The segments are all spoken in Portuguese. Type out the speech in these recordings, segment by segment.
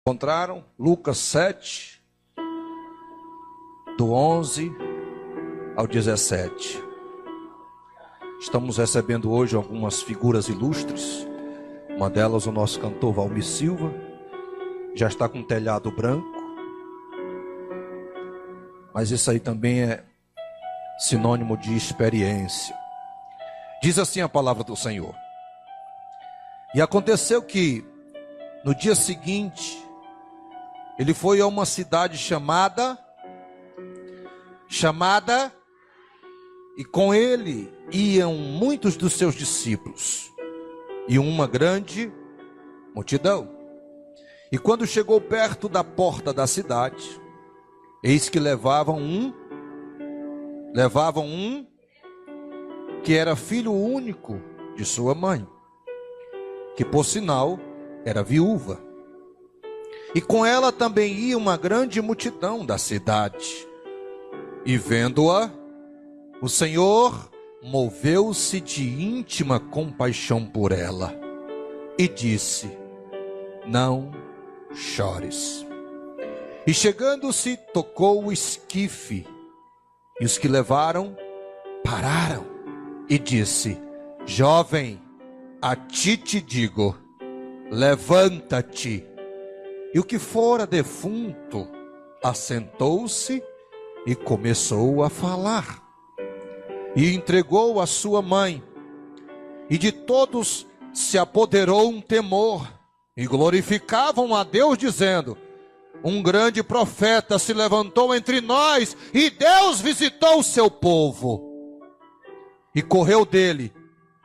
Encontraram Lucas 7, do 11 ao 17. Estamos recebendo hoje algumas figuras ilustres. Uma delas o nosso cantor Valmir Silva, já está com telhado branco, mas isso aí também é sinônimo de experiência. Diz assim a palavra do Senhor: e aconteceu que no dia seguinte ele foi a uma cidade chamada, e com ele iam muitos dos seus discípulos e uma grande multidão. E quando chegou perto da porta da cidade, eis que levavam um que era filho único de sua mãe, que por sinal era viúva. E com ela também ia uma grande multidão da cidade. E vendo-a, o Senhor moveu-se de íntima compaixão por ela e disse: não chores. E chegando-se, tocou o esquife, e os que levaram pararam, e disse: jovem, a ti te digo, levanta-te. E o que fora defunto assentou-se e começou a falar, e entregou a sua mãe. E de todos se apoderou um temor, e glorificavam a Deus, dizendo: um grande profeta se levantou entre nós, e Deus visitou o seu povo. E correu dele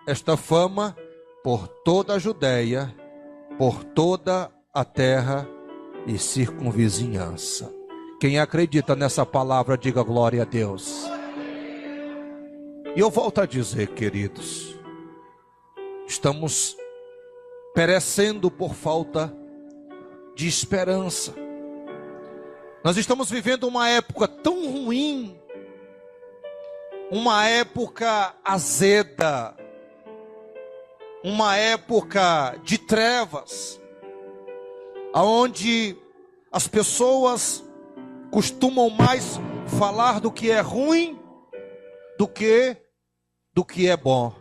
esta fama por toda a Judéia, por toda a terra e circunvizinhança. Quem acredita nessa palavra, diga glória a Deus. E eu volto a dizer, queridos, estamos perecendo por falta de esperança. Nós estamos vivendo uma época tão ruim, uma época azeda, uma época de trevas, aonde as pessoas costumam mais falar do que é ruim do que é bom.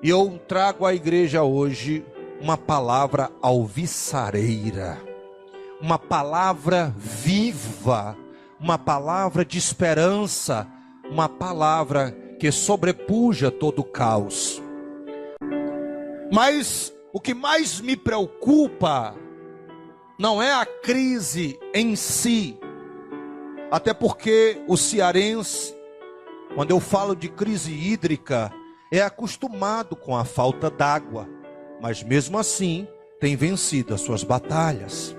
E eu trago à igreja hoje uma palavra alvissareira, uma palavra viva, uma palavra de esperança, uma palavra que sobrepuja todo o caos. Mas o que mais me preocupa não é a crise em si, até porque o cearense, quando eu falo de crise hídrica, é acostumado com a falta d'água, mas mesmo assim tem vencido as suas batalhas.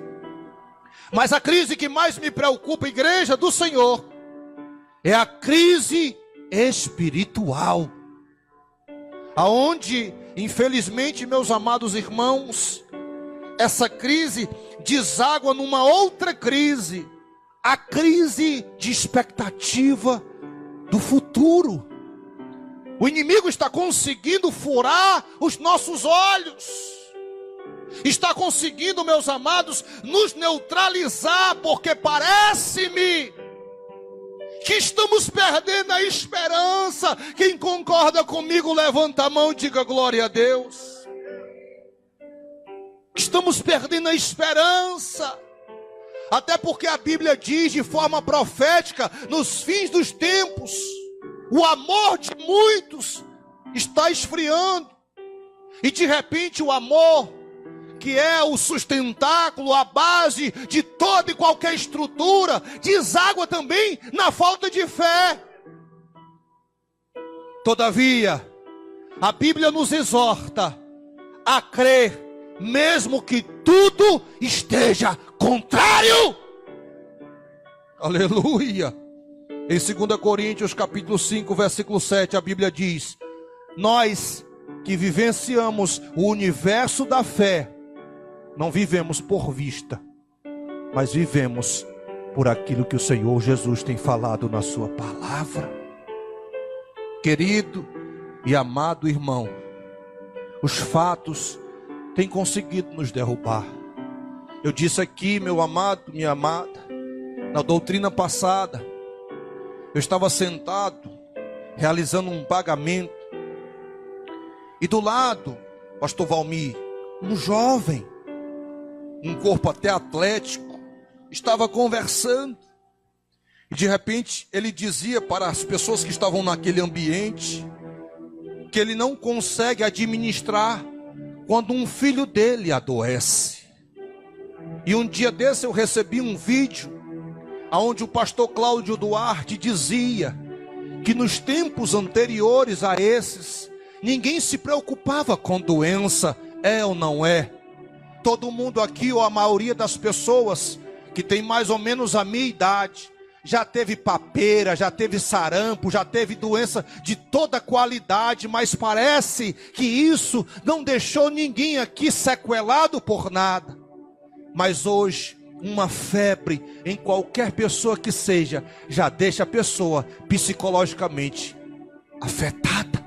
Mas a crise que mais me preocupa, igreja do Senhor, é a crise espiritual, aonde, infelizmente, meus amados irmãos, essa crise deságua numa outra crise, a crise de expectativa do futuro. O inimigo está conseguindo furar os nossos olhos, está conseguindo, meus amados, nos neutralizar, porque parece-me que estamos perdendo a esperança. Quem concorda comigo, levanta a mão e diga glória a Deus. Estamos perdendo a esperança, até porque a Bíblia diz de forma profética, nos fins dos tempos, o amor de muitos está esfriando, e de repente o amor, que é o sustentáculo, a base de toda e qualquer estrutura, deságua também na falta de fé. Todavia, a Bíblia nos exorta a crer, mesmo que tudo esteja contrário. Aleluia. Em 2 Coríntios capítulo 5, versículo 7, a Bíblia diz: nós que vivenciamos o universo da fé, não vivemos por vista, mas vivemos por aquilo que o Senhor Jesus tem falado na sua palavra. Querido e amado irmão, os fatos têm conseguido nos derrubar. Eu disse aqui, meu amado, minha amada, na doutrina passada, eu estava sentado, realizando um pagamento, e do lado, pastor Valmir, um jovem, um corpo até atlético, estava conversando, e de repente ele dizia para as pessoas que estavam naquele ambiente, que ele não consegue administrar quando um filho dele adoece. E um dia desse eu recebi um vídeo onde o pastor Cláudio Duarte dizia que nos tempos anteriores a esses, ninguém se preocupava com doença, é ou não é. Todo mundo aqui, ou a maioria das pessoas que tem mais ou menos a minha idade, já teve papeira, já teve sarampo, já teve doença de toda qualidade, mas parece que isso não deixou ninguém aqui sequelado por nada. Mas hoje, uma febre em qualquer pessoa que seja, já deixa a pessoa psicologicamente afetada.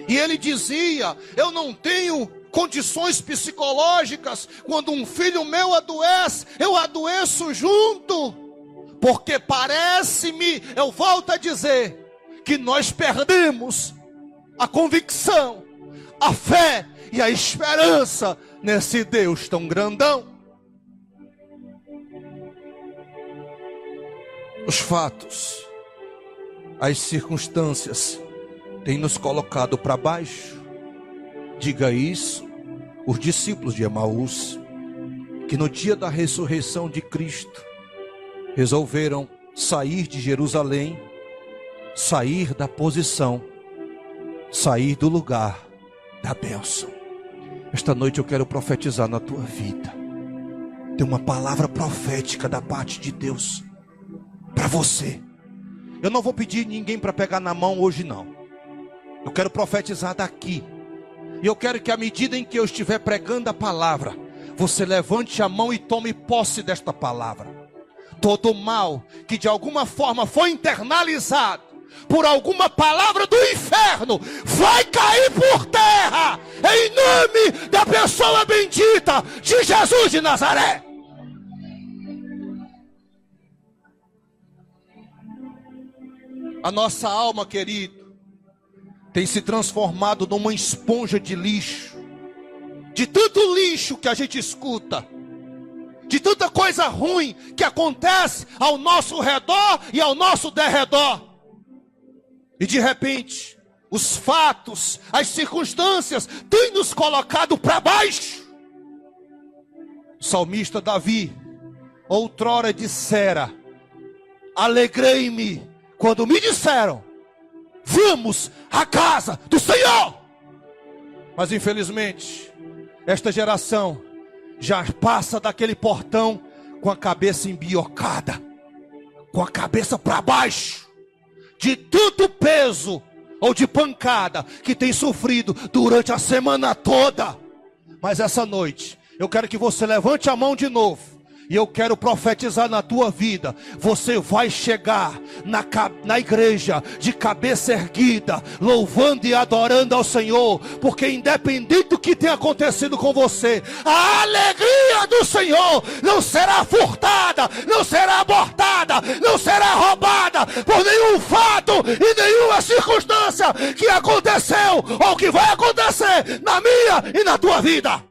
E ele dizia, eu não tenho condições psicológicas, quando um filho meu adoece, eu adoeço junto. Porque parece-me, eu volto a dizer, que nós perdemos a convicção, a fé e a esperança nesse Deus tão grandão. Os fatos, as circunstâncias têm nos colocado para baixo. Diga isso, os discípulos de Emaús, que no dia da ressurreição de Cristo, resolveram sair de Jerusalém, sair da posição, sair do lugar da bênção. Esta noite eu quero profetizar na tua vida. Tem uma palavra profética da parte de Deus para você. Eu não vou pedir ninguém para pegar na mão hoje não. Eu quero profetizar daqui. E eu quero que à medida em que eu estiver pregando a palavra, você levante a mão e tome posse desta palavra. Todo mal que de alguma forma foi internalizado por alguma palavra do inferno, vai cair por terra, em nome da pessoa bendita de Jesus de Nazaré. A nossa alma, querido, tem se transformado numa esponja de lixo, de tanto lixo que a gente escuta, de tanta coisa ruim que acontece ao nosso redor e ao nosso derredor. E de repente, os fatos, as circunstâncias têm nos colocado para baixo. O salmista Davi outrora dissera: alegrei-me quando me disseram, vamos à casa do Senhor. Mas infelizmente, esta geração já passa daquele portão com a cabeça embiocada, com a cabeça para baixo, de tanto peso ou de pancada que tem sofrido durante a semana toda. Mas essa noite, eu quero que você levante a mão de novo. E eu quero profetizar na tua vida. Você vai chegar na igreja de cabeça erguida, louvando e adorando ao Senhor. Porque independente do que tenha acontecido com você, a alegria do Senhor não será furtada, não será abortada, não será roubada por nenhum fato e nenhuma circunstância que aconteceu ou que vai acontecer na minha e na tua vida.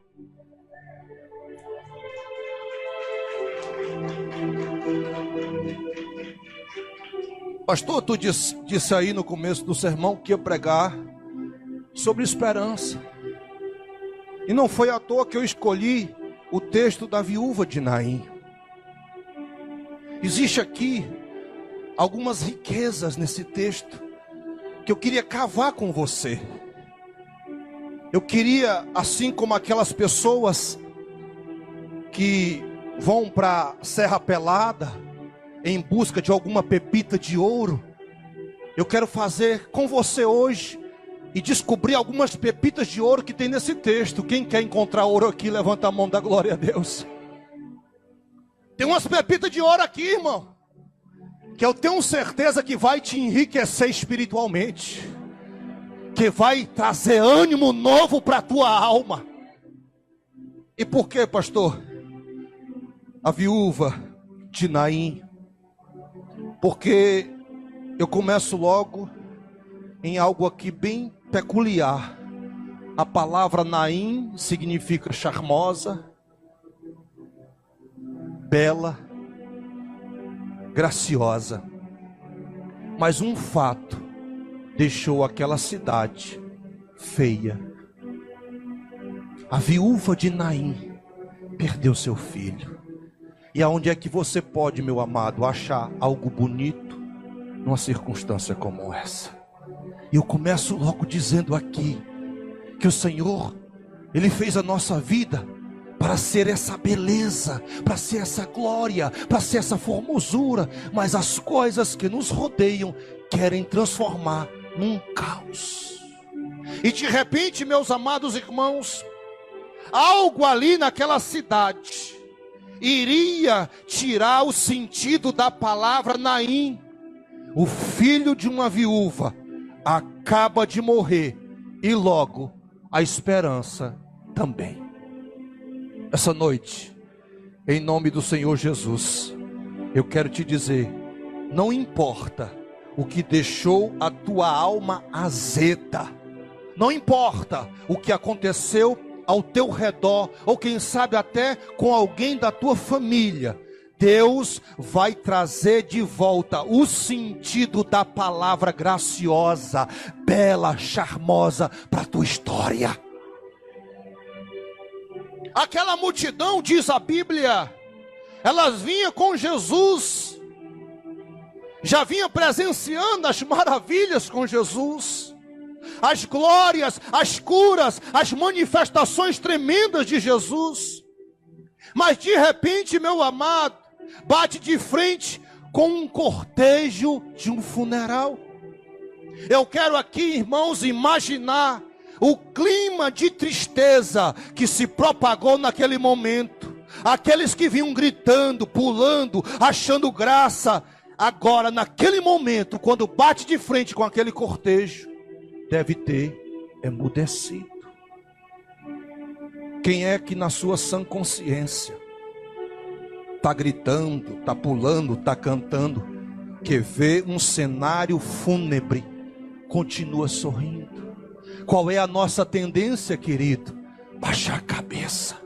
Pastor, tu disse aí no começo do sermão que ia pregar sobre esperança. E não foi à toa que eu escolhi o texto da viúva de Naim. Existe aqui algumas riquezas nesse texto que eu queria cavar com você. Eu queria, assim como aquelas pessoas que vão para Serra Pelada em busca de alguma pepita de ouro, eu quero fazer com você hoje e descobrir algumas pepitas de ouro que tem nesse texto. Quem quer encontrar ouro aqui, levanta a mão, da glória a Deus. Tem umas pepitas de ouro aqui, irmão, que eu tenho certeza que vai te enriquecer espiritualmente, que vai trazer ânimo novo para a tua alma. E por quê, pastor? a viúva de Naim, porque eu começo logo em algo aqui bem peculiar. A palavra Naim significa charmosa, bela, graciosa. Mas um fato deixou aquela cidade feia. A viúva de Naim perdeu seu filho. E aonde é que você pode, meu amado, achar algo bonito numa circunstância como essa? E eu começo logo dizendo aqui que o Senhor, Ele fez a nossa vida para ser essa beleza, para ser essa glória, para ser essa formosura, mas as coisas que nos rodeiam querem transformar num caos. E de repente, meus amados irmãos, algo ali naquela cidade iria tirar o sentido da palavra Naim. O filho de uma viúva acaba de morrer e logo a esperança também. Essa noite, em nome do Senhor Jesus, eu quero te dizer, não importa o que deixou a tua alma azeda, não importa o que aconteceu ao teu redor, ou quem sabe até com alguém da tua família, Deus vai trazer de volta o sentido da palavra graciosa, bela, charmosa para a tua história. Aquela multidão, diz a Bíblia, elas vinham com Jesus, já vinha presenciando as maravilhas com Jesus, as glórias, as curas, as manifestações tremendas de Jesus. Mas de repente, meu amado, bate de frente com um cortejo de um funeral. Eu quero aqui, irmãos, imaginar o clima de tristeza que se propagou naquele momento. Aqueles que vinham gritando, pulando, achando graça, agora naquele momento, quando bate de frente com aquele cortejo, deve ter emudecido. Quem é que na sua sã consciência está gritando, está pulando, está cantando, que vê um cenário fúnebre, continua sorrindo? Qual é a nossa tendência, querido? Baixar a cabeça.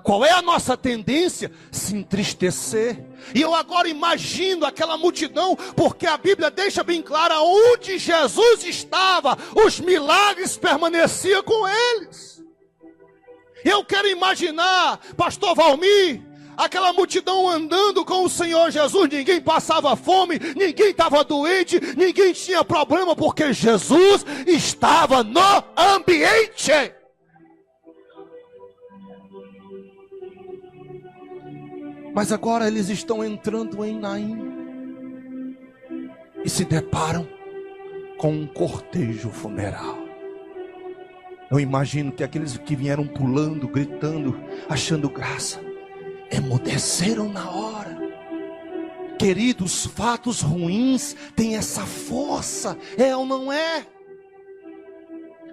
Qual é a nossa tendência? Se entristecer. E eu agora imagino aquela multidão, porque a Bíblia deixa bem clara, onde Jesus estava, os milagres permaneciam com eles. Eu quero imaginar, pastor Valmir, aquela multidão andando com o Senhor Jesus, ninguém passava fome, ninguém estava doente, ninguém tinha problema, porque Jesus estava no ambiente. Mas agora eles estão entrando em Naim e se deparam com um cortejo funeral. Eu imagino que aqueles que vieram pulando, gritando, achando graça, emudeceram na hora. Queridos, fatos ruins têm essa força, é ou não é?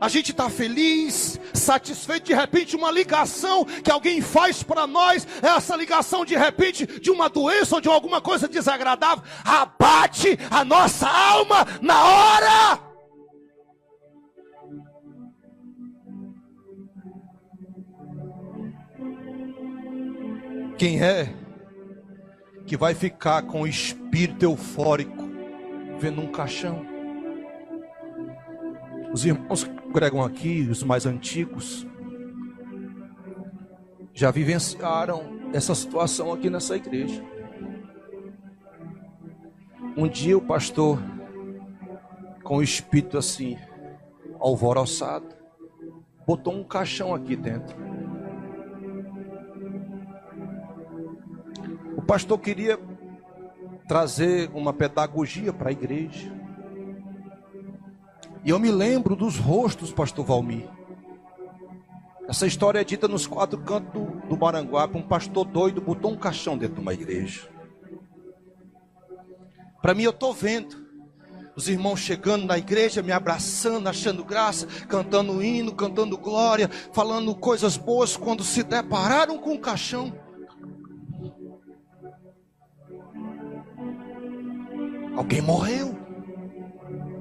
A gente está feliz, satisfeito, de repente uma ligação que alguém faz para nós, essa ligação de repente de uma doença ou de alguma coisa desagradável, abate a nossa alma na hora. Quem é que vai ficar com o espírito eufórico vendo um caixão? Os irmãos que congregam aqui, os mais antigos, já vivenciaram essa situação aqui nessa igreja. Um dia o pastor, com o espírito assim, alvoroçado, botou um caixão aqui dentro. O pastor queria trazer uma pedagogia para a igreja. E eu me lembro dos rostos, pastor Valmir. Essa história é dita nos 4 cantos do Maranguape. Um pastor doido botou um caixão dentro de uma igreja. Para mim, eu estou vendo os irmãos chegando na igreja, me abraçando, achando graça, cantando hino, cantando glória, falando coisas boas, quando se depararam com o caixão. Alguém morreu.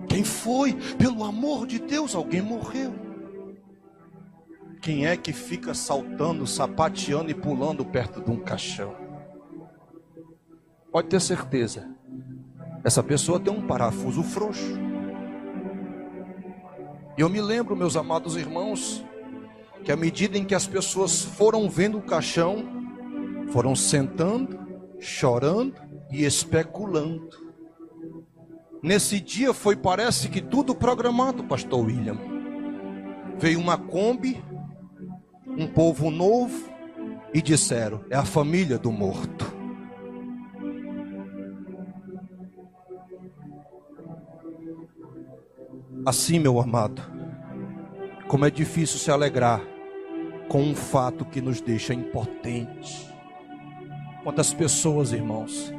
Quem foi? Pelo amor de Deus, alguém morreu. Quem é que fica saltando, sapateando e pulando perto de um caixão? Pode ter certeza, essa pessoa tem um parafuso frouxo. E eu me lembro, meus amados irmãos, que à medida em que as pessoas foram vendo o caixão, foram sentando, chorando e especulando. Nesse dia parece que tudo programado, pastor William. Veio uma Kombi, um povo novo, e disseram: é a família do morto. Assim, meu amado, como é difícil se alegrar com um fato que nos deixa impotentes. Quantas pessoas, irmãos,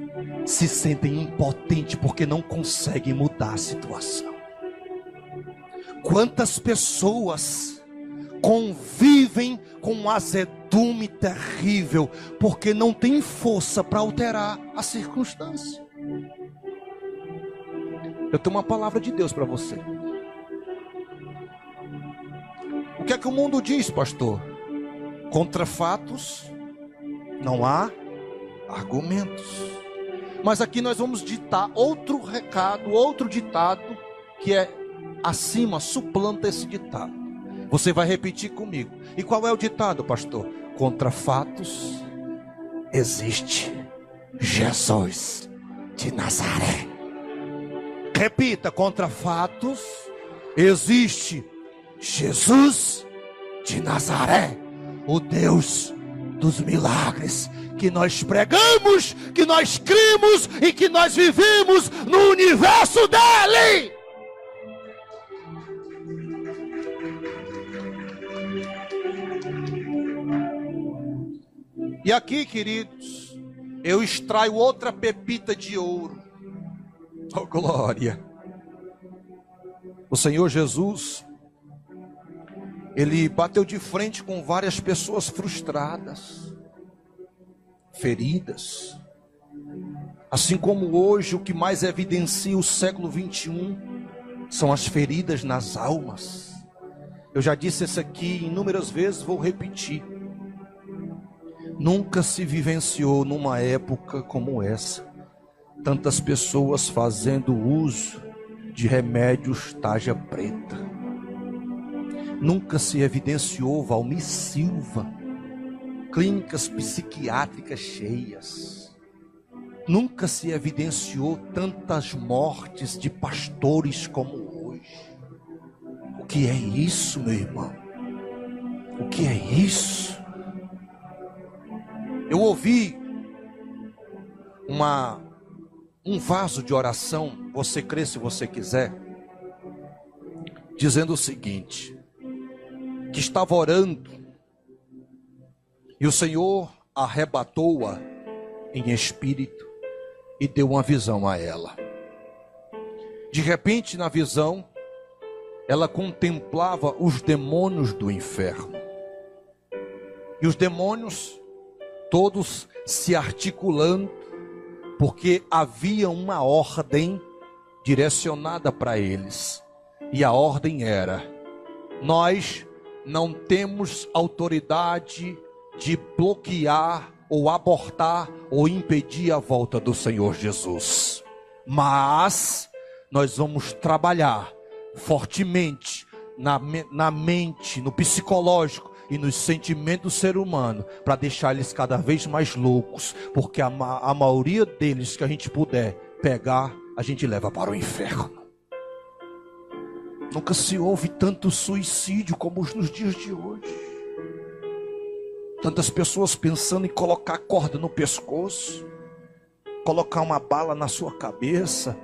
se sentem impotentes porque não conseguem mudar a situação. Quantas pessoas convivem com um azedume terrível porque não tem força para alterar a circunstância. Eu tenho uma palavra de Deus para você. O que é que o mundo diz, pastor? Contra fatos não há argumentos. Mas aqui nós vamos ditar outro recado, outro ditado que é acima, suplanta esse ditado. Você vai repetir comigo. E qual é o ditado, pastor? Contra fatos existe Jesus de Nazaré. Repita: contra fatos existe Jesus de Nazaré, o Deus dos milagres, que nós pregamos, que nós cremos e que nós vivemos no universo dele. E aqui, queridos, eu extraio outra pepita de ouro. Oh, glória! O Senhor Jesus, Ele bateu de frente com várias pessoas frustradas, feridas. Assim como hoje o que mais evidencia o século 21 são as feridas nas almas. Eu já disse isso aqui inúmeras vezes, vou repetir. Nunca se vivenciou numa época como essa tantas pessoas fazendo uso de remédios tarja preta. Nunca se evidenciou, Valmir Silva, clínicas psiquiátricas cheias. Nunca se evidenciou tantas mortes de pastores como hoje. O que é isso, meu irmão? O que é isso? Eu ouvi um vaso de oração, você crê se você quiser, dizendo o seguinte: que estava orando e o Senhor arrebatou-a em espírito e deu uma visão a ela. De repente, na visão, ela contemplava os demônios do inferno. E os demônios todos se articulando, porque havia uma ordem direcionada para eles. E a ordem era: nós não temos autoridade de bloquear ou abortar ou impedir a volta do Senhor Jesus, mas nós vamos trabalhar fortemente na mente, no psicológico e nos sentimentos do ser humano, para deixar eles cada vez mais loucos, porque a maioria deles que a gente puder pegar, a gente leva para o inferno. Nunca se houve tanto suicídio como nos dias de hoje. Tantas pessoas pensando em colocar corda no pescoço, colocar uma bala na sua cabeça.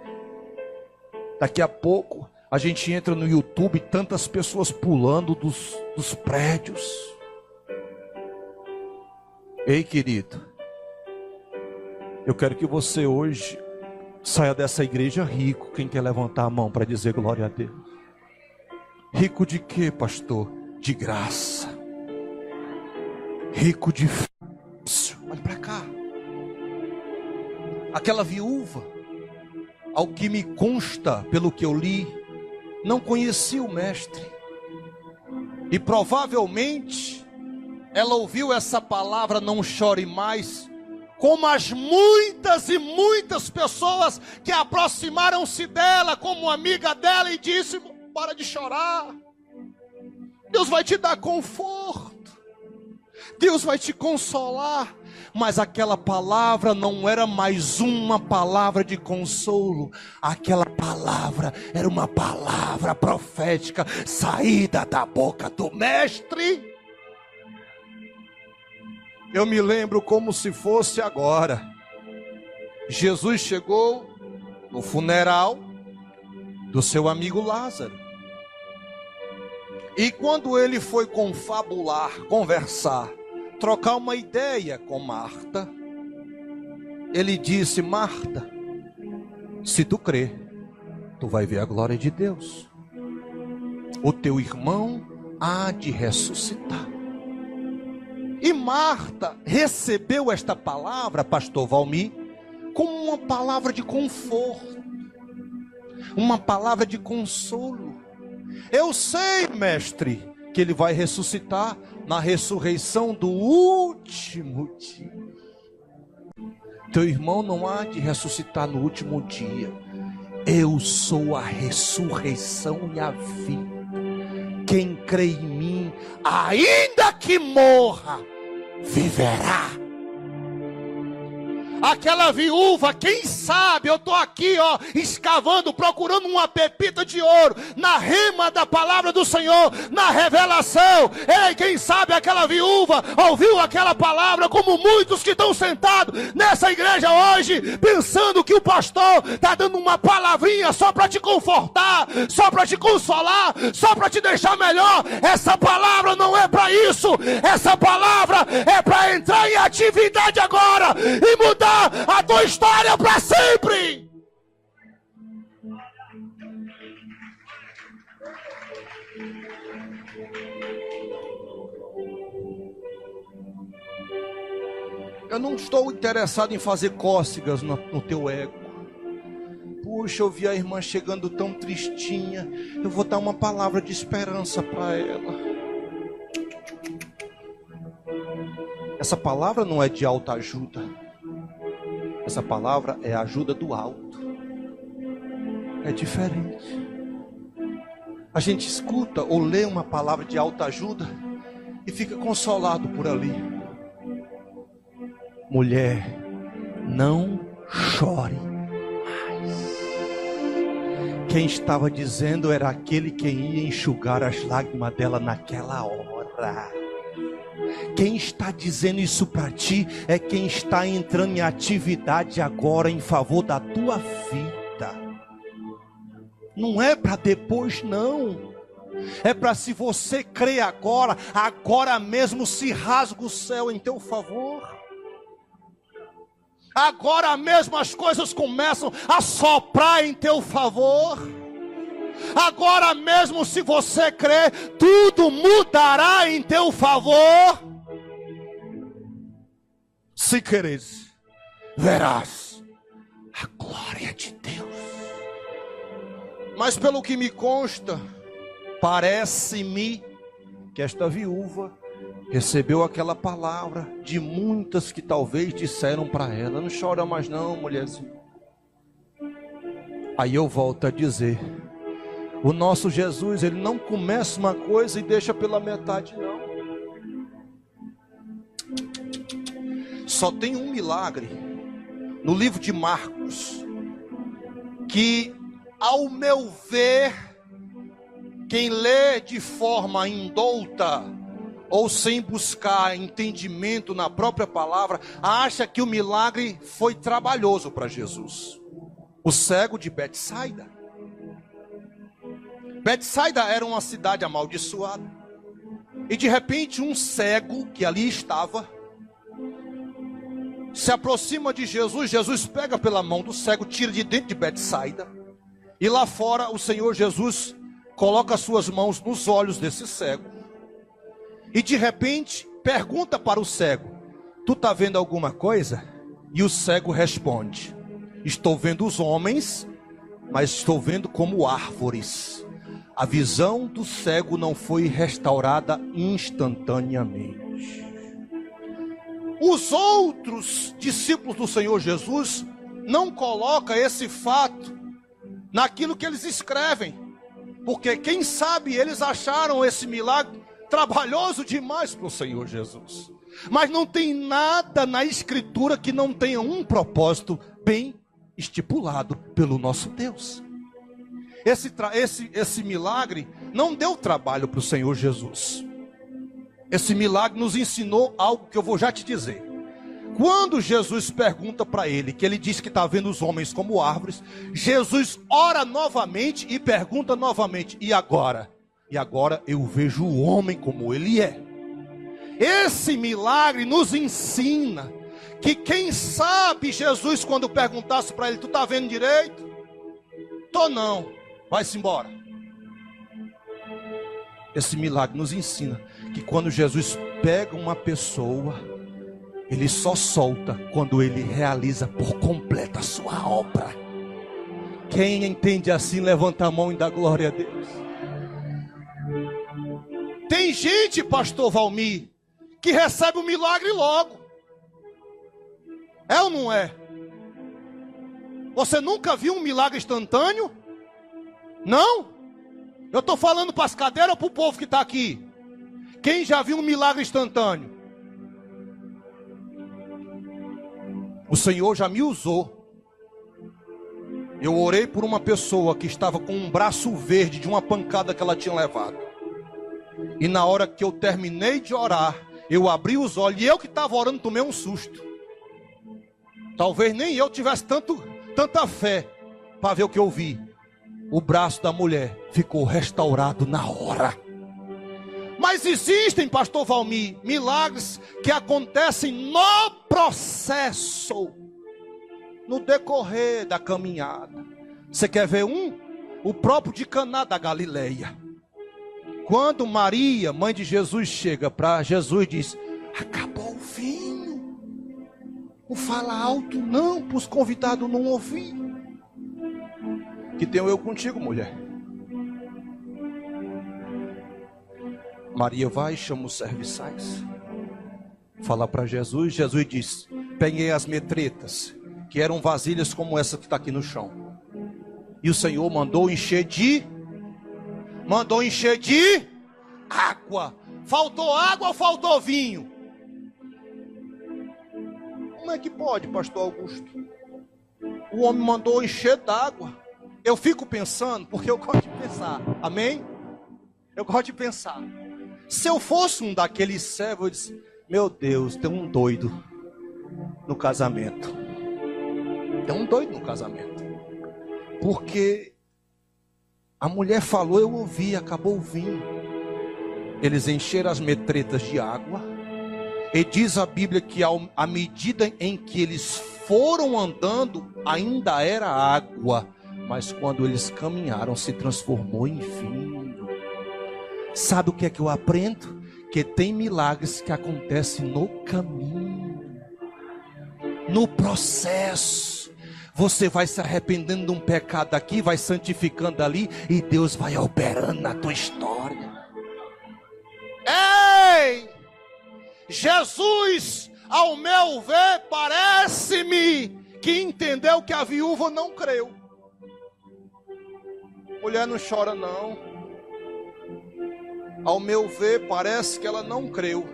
Daqui a pouco a gente entra no YouTube, tantas pessoas pulando dos prédios. Ei, querido, eu quero que você hoje saia dessa igreja rico. Quem quer levantar a mão para dizer glória a Deus? Rico de quê, pastor? De graça. Rico de olha para cá. Aquela viúva, ao que me consta, pelo que eu li, não conhecia o mestre. E provavelmente ela ouviu essa palavra, não chore mais, como as muitas e muitas pessoas que aproximaram-se dela como amiga dela e disse: para de chorar, Deus vai te dar conforto, Deus vai te consolar. Mas aquela palavra não era mais uma palavra de consolo. Aquela palavra era uma palavra profética, saída da boca do mestre. Eu me lembro como se fosse agora. Jesus chegou no funeral do seu amigo Lázaro. E quando ele foi confabular, conversar, trocar uma ideia com Marta, ele disse: Marta, se tu crer, tu vai ver a glória de Deus. O teu irmão há de ressuscitar. E Marta recebeu esta palavra, pastor Valmir, como uma palavra de conforto, uma palavra de consolo. Eu sei, mestre, que ele vai ressuscitar na ressurreição do último dia. Teu irmão não há de ressuscitar no último dia. Eu sou a ressurreição e a vida. Quem crê em mim, ainda que morra, viverá. Aquela viúva, quem sabe, eu estou aqui, escavando, procurando uma pepita de ouro, na rima da palavra do Senhor, na revelação. Ei, quem sabe aquela viúva ouviu aquela palavra, como muitos que estão sentados nessa igreja hoje, pensando que o pastor está dando uma palavrinha só para te confortar, só para te consolar, só para te deixar melhor. Essa palavra não é para isso. Essa palavra é para entrar em atividade agora e mudar a tua história para sempre. Eu não estou interessado em fazer cócegas no teu ego. Puxa, eu vi a irmã chegando tão tristinha, eu vou dar uma palavra de esperança para ela. Essa palavra não é de autoajuda. Essa palavra é a ajuda do alto. É diferente. A gente escuta ou lê uma palavra de autoajuda e fica consolado por ali. Mulher, não chore mais. Quem estava dizendo era aquele que ia enxugar as lágrimas dela naquela hora. Quem está dizendo isso para ti é quem está entrando em atividade agora em favor da tua vida. Não é para depois, não. É para, se você crê agora, agora mesmo se rasga o céu em teu favor. Agora mesmo as coisas começam a soprar em teu favor. Agora mesmo, se você crer, tudo mudará em teu favor. Se queres, verás a glória de Deus. Mas pelo que me consta, parece-me que esta viúva recebeu aquela palavra de muitas que talvez disseram para ela: não chora mais não, mulherzinha. Aí eu volto a dizer, o nosso Jesus, ele não começa uma coisa e deixa pela metade, não. Só tem um milagre no livro de Marcos, que, ao meu ver, quem lê de forma indouta, ou sem buscar entendimento na própria palavra, acha que o milagre foi trabalhoso para Jesus. O cego de Betsaida. Betsaida era uma cidade amaldiçoada. E de repente um cego que ali estava se aproxima de Jesus. Jesus pega pela mão do cego, tira de dentro de Betsaida. E lá fora o Senhor Jesus coloca suas mãos nos olhos desse cego. E de repente pergunta para o cego: tu está vendo alguma coisa? E o cego responde: estou vendo os homens, mas estou vendo como árvores. A visão do cego não foi restaurada instantaneamente. Os outros discípulos do Senhor Jesus não colocam esse fato naquilo que eles escrevem, porque quem sabe eles acharam esse milagre trabalhoso demais para o Senhor Jesus. Mas não tem nada na Escritura que não tenha um propósito bem estipulado pelo nosso Deus. Esse milagre não deu trabalho para o Senhor Jesus. Esse milagre nos ensinou algo que eu vou já te dizer. Quando Jesus pergunta para ele, que ele diz que está vendo os homens como árvores, Jesus ora novamente e pergunta novamente: e agora? E agora eu vejo o homem como ele é. Esse milagre nos ensina que quem sabe Jesus, quando perguntasse para ele: tu está vendo direito? Tô não, vai-se embora. Esse milagre nos ensina que quando Jesus pega uma pessoa, ele só solta quando ele realiza por completo a sua obra. Quem entende assim, levanta a mão e dá glória a Deus. Tem gente, pastor Valmir, que recebe o milagre logo. É ou não é? Você nunca viu um milagre instantâneo? Não? Eu estou falando para as cadeiras ou para o povo que está aqui? Quem já viu um milagre instantâneo? O Senhor já me usou. Eu orei por uma pessoa que estava com um braço verde de uma pancada que ela tinha levado. E na hora que eu terminei de orar, eu abri os olhos e eu que estava orando tomei um susto. Talvez nem eu tivesse tanta fé para ver o que eu vi. O braço da mulher ficou restaurado na hora. Mas existem, pastor Valmir, milagres que acontecem no processo, no decorrer da caminhada. Você quer ver um? O próprio de Caná da Galileia. Quando Maria, mãe de Jesus, chega para Jesus e diz: acabou o vinho. Não fala alto não, para os convidados não ouvir. Que tenho eu contigo, mulher. Maria vai, chama os serviçais, fala para Jesus. Jesus diz: peguei as metretas, que eram vasilhas como essa que está aqui no chão. E o Senhor mandou encher de água. Faltou água ou faltou vinho? Como é que pode, pastor Augusto? O homem mandou encher d'água. Eu fico pensando, porque eu gosto de pensar, amém? Eu gosto de pensar. Se eu fosse um daqueles servos, eu disse: meu Deus, tem um doido no casamento. Tem um doido no casamento. Porque a mulher falou, eu ouvi, acabou o vinho. Eles encheram as metretas de água. E diz a Bíblia que à medida em que eles foram andando, ainda era água. Mas quando eles caminharam, se transformou em vinho. Sabe o que é que eu aprendo? Que tem milagres que acontecem no caminho, no processo. Você vai se arrependendo de um pecado aqui, vai santificando ali, e Deus vai operando na tua história. Ei! Jesus, ao meu ver, parece-me que entendeu que a viúva não creu. Mulher, não chora não. Ao meu ver, parece que ela não creu.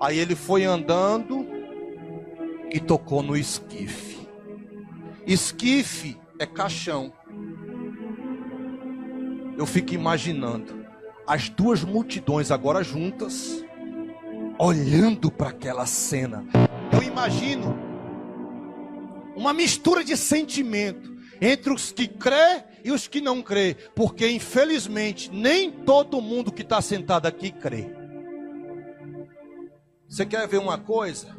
Aí ele foi andando e tocou no esquife. Esquife é caixão. Eu fico imaginando as duas multidões agora juntas, olhando para aquela cena. Eu imagino uma mistura de sentimento entre os que crê e os que não crê, porque infelizmente nem todo mundo que está sentado aqui crê. Você quer ver uma coisa?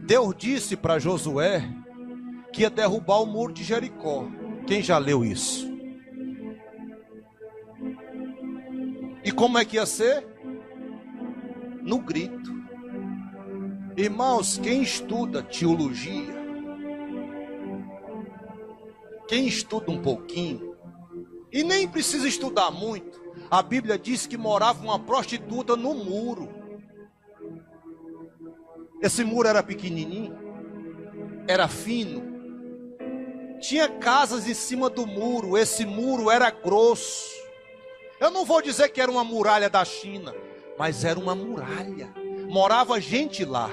Deus disse para Josué que ia derrubar o muro de Jericó. Quem já leu isso? E como é que ia ser? No grito. Irmãos, quem estuda teologia quem estuda um pouquinho, e nem precisa estudar muito, a Bíblia diz que morava uma prostituta no muro. Esse muro era pequenininho, era fino, tinha casas em cima do muro, esse muro era grosso. Eu não vou dizer que era uma muralha da China, mas era uma muralha, morava gente lá.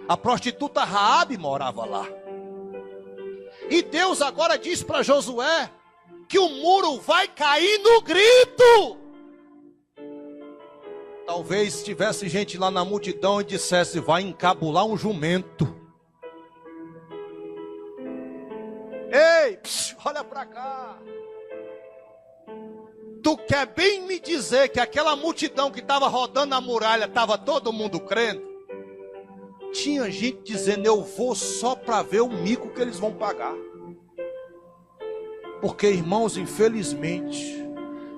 A prostituta Raabe morava lá. E Deus agora diz para Josué que o muro vai cair no grito. Talvez tivesse gente lá na multidão e dissesse: vai encabular um jumento. Ei, olha para cá. Tu quer bem me dizer que aquela multidão que estava rodando na muralha, estava todo mundo crendo? Tinha gente dizendo: eu vou só para ver o mico que eles vão pagar. Porque, irmãos, infelizmente,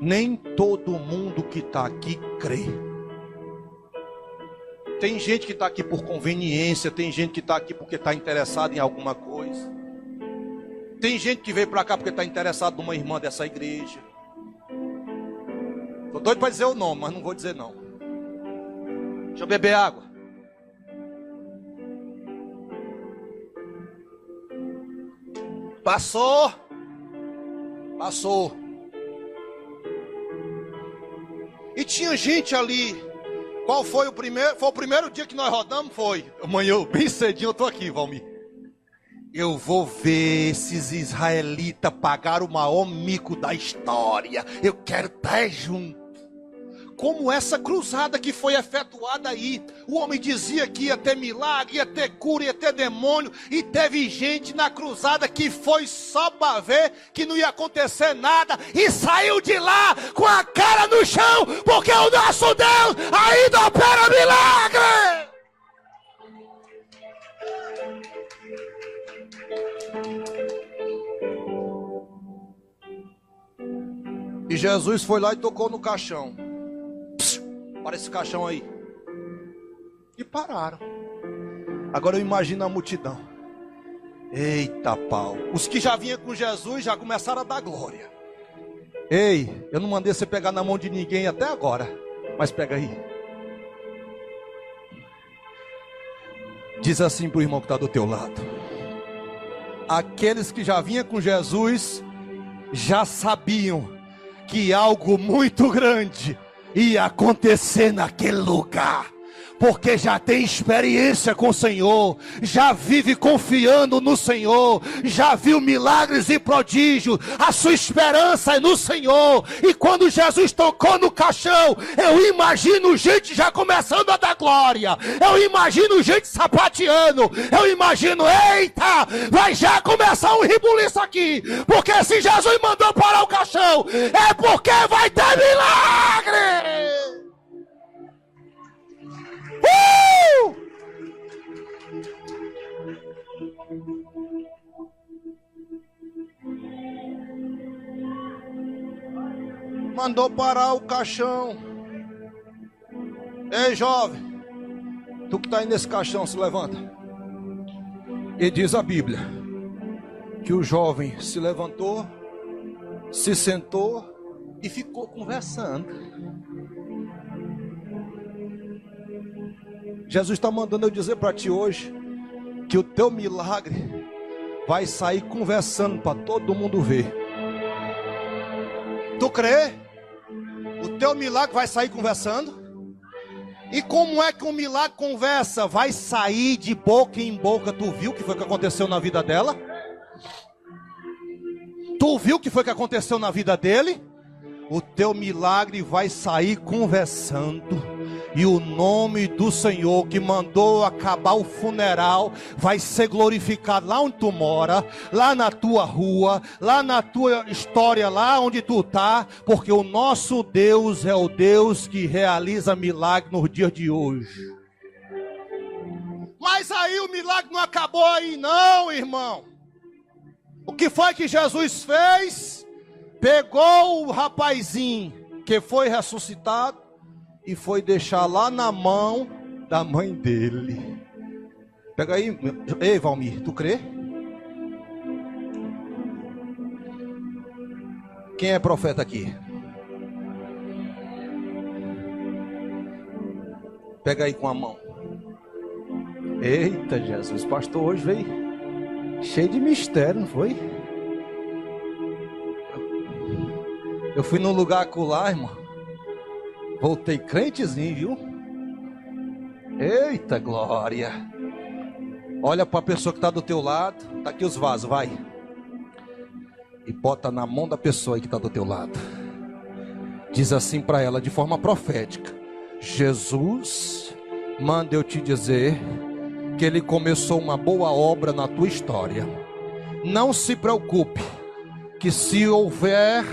nem todo mundo que está aqui crê. Tem gente que está aqui por conveniência, tem gente que está aqui porque está interessado em alguma coisa. Tem gente que veio para cá porque está interessado numa irmã dessa igreja. Estou doido para dizer o nome, mas não vou dizer não. Deixa eu beber água. Passou. E tinha gente ali. Qual foi o primeiro? Foi o primeiro dia que nós rodamos? Foi. Amanhã, bem cedinho, eu estou aqui, Valmir. Eu vou ver esses israelitas pagar o maior mico da história. Eu quero estar junto. Como essa cruzada que foi efetuada aí. O homem dizia que ia ter milagre, ia ter cura, ia ter demônio. E teve gente na cruzada que foi só para ver que não ia acontecer nada. E saiu de lá com a cara no chão. Porque o nosso Deus ainda opera milagre. E Jesus foi lá e tocou no caixão. Para esse caixão aí. E pararam. Agora eu imagino a multidão. Eita pau. Os que já vinham com Jesus já começaram a dar glória. Ei, eu não mandei você pegar na mão de ninguém até agora. Mas pega aí. Diz assim para o irmão que está do teu lado. Aqueles que já vinham com Jesus já sabiam que algo muito grande ia acontecer naquele lugar, porque já tem experiência com o Senhor, já vive confiando no Senhor, já viu milagres e prodígios, a sua esperança é no Senhor. E quando Jesus tocou no caixão, eu imagino gente já começando a dar glória, eu imagino gente sapateando, eu imagino, eita, vai já começar um rebuliço aqui, porque se Jesus mandou parar o caixão, é porque vai ter milagre. Mandou parar o caixão. Ei, jovem, tu que está aí nesse caixão, se levanta. E diz a Bíblia que o jovem se levantou, se sentou e ficou conversando. Jesus está mandando eu dizer para ti hoje que o teu milagre vai sair conversando para todo mundo ver. Tu crê? O teu milagre vai sair conversando? E como é que um milagre conversa? Vai sair de boca em boca. Tu viu o que foi que aconteceu na vida dela? Tu viu o que foi que aconteceu na vida dele? O teu milagre vai sair conversando. E o nome do Senhor que mandou acabar o funeral vai ser glorificado lá onde tu mora, lá na tua rua, lá na tua história, lá onde tu tá, porque o nosso Deus é o Deus que realiza milagre nos dias de hoje. Mas aí o milagre não acabou aí não, irmão. O que foi que Jesus fez? Pegou o rapazinho que foi ressuscitado e foi deixar lá na mão da mãe dele. Pega aí. Ei, Valmir, tu crê? Quem é profeta aqui? Pega aí com a mão. Eita Jesus, pastor hoje veio cheio de mistério, não foi? Eu fui num lugar acolá, irmão. Voltei crentezinho, viu? Eita glória. Olha para a pessoa que está do teu lado. Tá aqui os vasos, vai. E bota na mão da pessoa aí que está do teu lado. Diz assim para ela de forma profética: Jesus manda eu te dizer que Ele começou uma boa obra na tua história. Não se preocupe, que se houver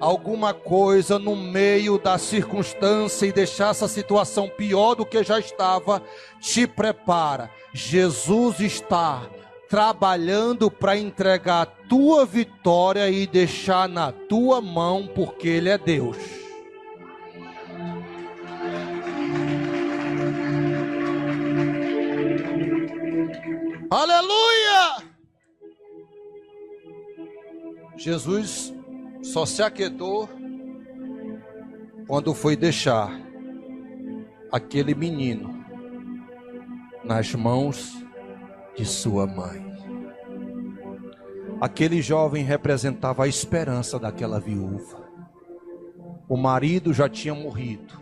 alguma coisa no meio da circunstância e deixar essa situação pior do que já estava, te prepara. Jesus está trabalhando para entregar a tua vitória e deixar na tua mão, porque Ele é Deus. Aleluia! Jesus só se aquietou quando foi deixar aquele menino nas mãos de sua mãe. Aquele jovem representava a esperança daquela viúva. O marido já tinha morrido.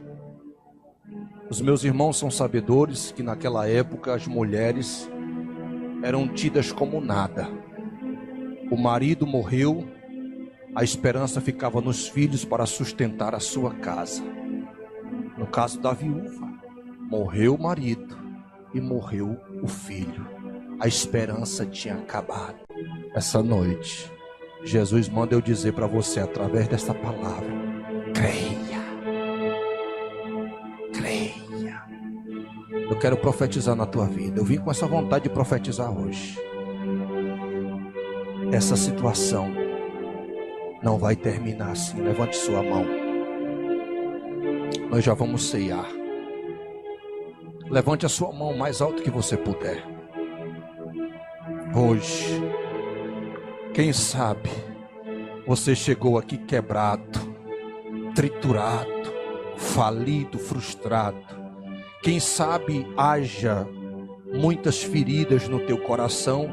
Os meus irmãos são sabedores que naquela época as mulheres eram tidas como nada. O marido morreu, a esperança ficava nos filhos para sustentar a sua casa. No caso da viúva, morreu o marido e morreu o filho. A esperança tinha acabado. Essa noite, Jesus manda eu dizer para você através dessa palavra: creia, creia. Eu quero profetizar na tua vida. Eu vim com essa vontade de profetizar hoje. Essa situação não vai terminar assim. Levante sua mão. Nós já vamos ceiar. Levante a sua mão mais alto que você puder. Hoje, quem sabe você chegou aqui quebrado, triturado, falido, frustrado. Quem sabe haja muitas feridas no teu coração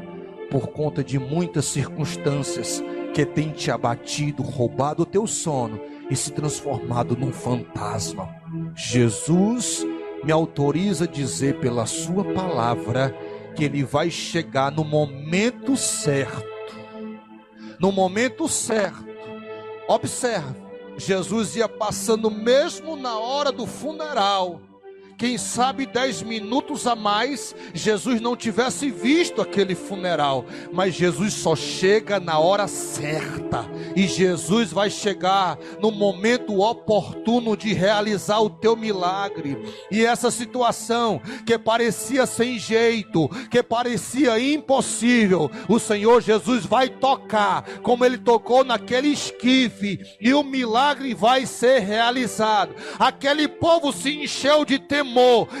por conta de muitas circunstâncias que tem te abatido, roubado o teu sono e se transformado num fantasma. Jesus me autoriza a dizer pela sua palavra que Ele vai chegar no momento certo. No momento certo. Observe, Jesus ia passando mesmo na hora do funeral. Quem sabe 10 minutos a mais, Jesus não tivesse visto aquele funeral. Mas Jesus só chega na hora certa. E Jesus vai chegar no momento oportuno de realizar o teu milagre. E essa situação que parecia sem jeito, que parecia impossível, o Senhor Jesus vai tocar, como Ele tocou naquele esquife. E o milagre vai ser realizado. Aquele povo se encheu de temor.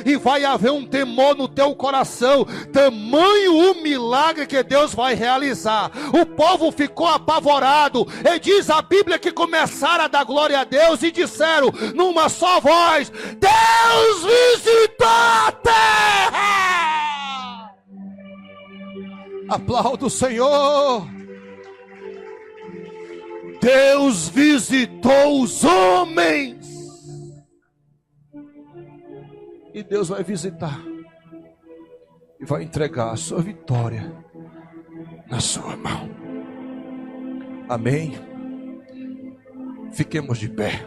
E vai haver um temor no teu coração, tamanho o milagre que Deus vai realizar. O povo ficou apavorado, e diz a Bíblia que começaram a dar glória a Deus e disseram numa só voz: Deus visitou a terra. Aplauda o Senhor. Deus visitou os homens. E Deus vai visitar e vai entregar a sua vitória na sua mão. Amém? Fiquemos de pé.